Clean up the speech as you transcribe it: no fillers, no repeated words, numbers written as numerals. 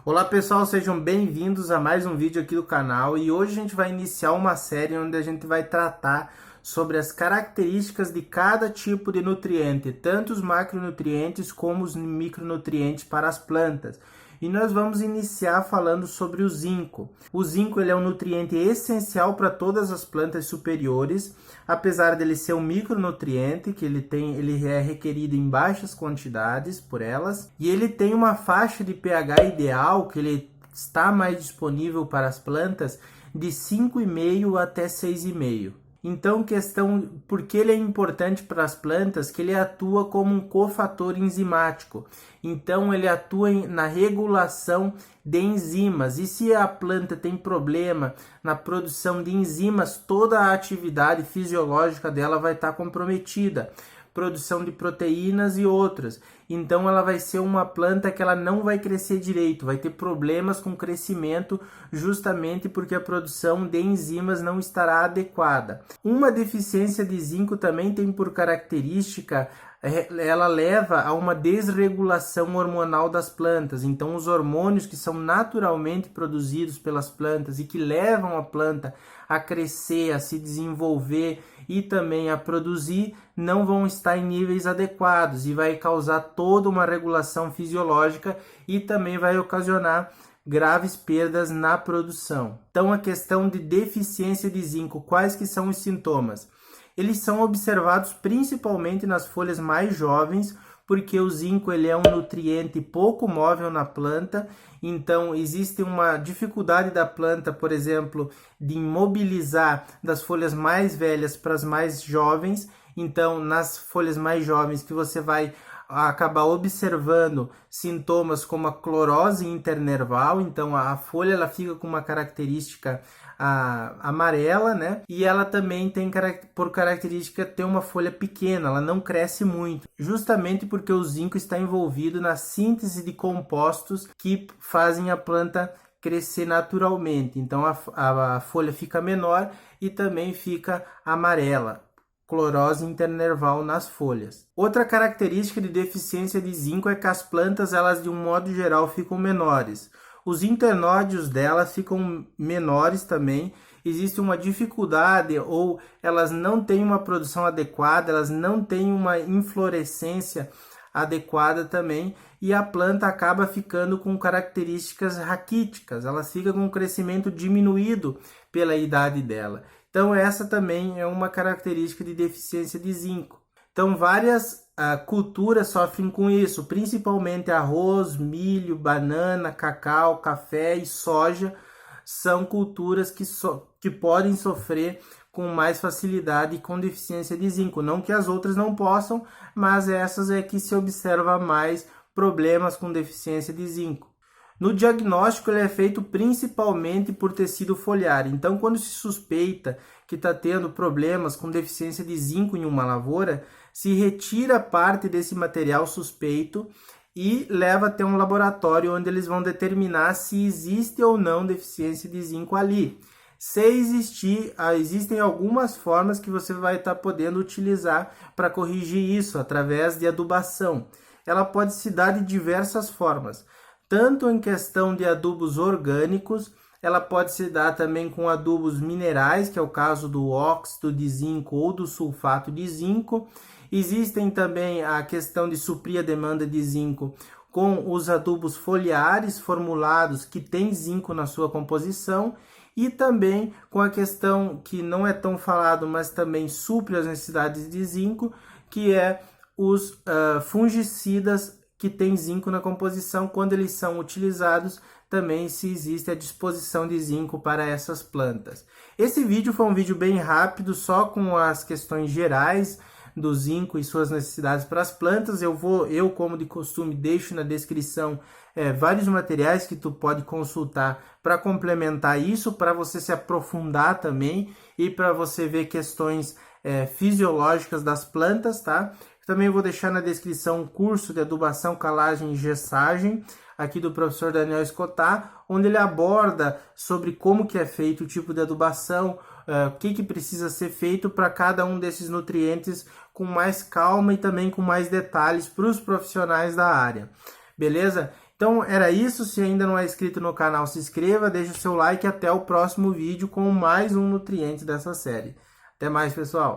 Olá pessoal, sejam bem-vindos a mais um vídeo aqui do canal e hoje a gente vai iniciar uma série onde a gente vai tratar sobre as características de cada tipo de nutriente, tanto os macronutrientes como os micronutrientes para as plantas. E nós vamos iniciar falando sobre o zinco. O zinco ele é um nutriente essencial para todas as plantas superiores, apesar dele ser um micronutriente, que ele é requerido em baixas quantidades por elas, e ele tem uma faixa de pH ideal, que ele está mais disponível para as plantas, de 5,5 até 6,5. Então, por que ele é importante para as plantas? Que ele atua como um cofator enzimático. Então, ele atua na regulação de enzimas. E se a planta tem problema na produção de enzimas, toda a atividade fisiológica dela vai estar comprometida. Produção de proteínas e outras. Então ela vai ser uma planta que ela não vai crescer direito, vai ter problemas com crescimento justamente porque a produção de enzimas não estará adequada. Uma deficiência de zinco também tem por característica, ela leva a uma desregulação hormonal das plantas. Então os hormônios que são naturalmente produzidos pelas plantas e que levam a planta a crescer, a se desenvolver e também a produzir, não vão estar em níveis adequados e vai causar toda uma regulação fisiológica e também vai ocasionar graves perdas na produção. Então a questão de deficiência de zinco, quais que são os sintomas? Eles são observados principalmente nas folhas mais jovens, porque o zinco ele é um nutriente pouco móvel na planta, então existe uma dificuldade da planta, por exemplo, de imobilizar das folhas mais velhas para as mais jovens. Então, nas folhas mais jovens que você vai acabar observando sintomas como a clorose internerval, então a folha ela fica com uma característica amarela, né? E ela também tem por característica ter uma folha pequena, ela não cresce muito, justamente porque o zinco está envolvido na síntese de compostos que fazem a planta crescer naturalmente. Então a folha fica menor e também fica amarela. Clorose internerval nas folhas. Outra característica de deficiência de zinco é que as plantas, elas de um modo geral ficam menores. Os internódios delas ficam menores também. Existe uma dificuldade ou elas não têm uma produção adequada, elas não têm uma inflorescência adequada também e a planta acaba ficando com características raquíticas, ela fica com um crescimento diminuído pela idade dela. Então essa também é uma característica de deficiência de zinco. Então várias culturas sofrem com isso, principalmente arroz, milho, banana, cacau, café e soja são culturas que podem sofrer com mais facilidade com deficiência de zinco. Não que as outras não possam, mas essas é que se observa mais problemas com deficiência de zinco. No diagnóstico, ele é feito principalmente por tecido foliar. Então, quando se suspeita que está tendo problemas com deficiência de zinco em uma lavoura, se retira parte desse material suspeito e leva até um laboratório onde eles vão determinar se existe ou não deficiência de zinco ali. Se existir, existem algumas formas que você vai estar podendo utilizar para corrigir isso, através de adubação. Ela pode se dar de diversas formas, tanto em questão de adubos orgânicos, ela pode se dar também com adubos minerais, que é o caso do óxido de zinco ou do sulfato de zinco. Existem também a questão de suprir a demanda de zinco com os adubos foliares formulados que têm zinco na sua composição e também com a questão que não é tão falado, mas também supre as necessidades de zinco, que é os fungicidas que tem zinco na composição. Quando eles são utilizados, também se existe a disposição de zinco para essas plantas. Esse vídeo foi um vídeo bem rápido, só com as questões gerais do zinco e suas necessidades para as plantas. Eu como de costume, deixo na descrição vários materiais que tu pode consultar para complementar isso, para você se aprofundar também e para você ver questões fisiológicas das plantas, tá? Também vou deixar na descrição um curso de adubação, calagem e gessagem, aqui do professor Daniel Escotar, onde ele aborda sobre como que é feito o tipo de adubação, o que precisa ser feito para cada um desses nutrientes com mais calma e também com mais detalhes para os profissionais da área. Beleza? Então era isso, se ainda não é inscrito no canal, se inscreva, deixe o seu like e até o próximo vídeo com mais um nutriente dessa série. Até mais, pessoal!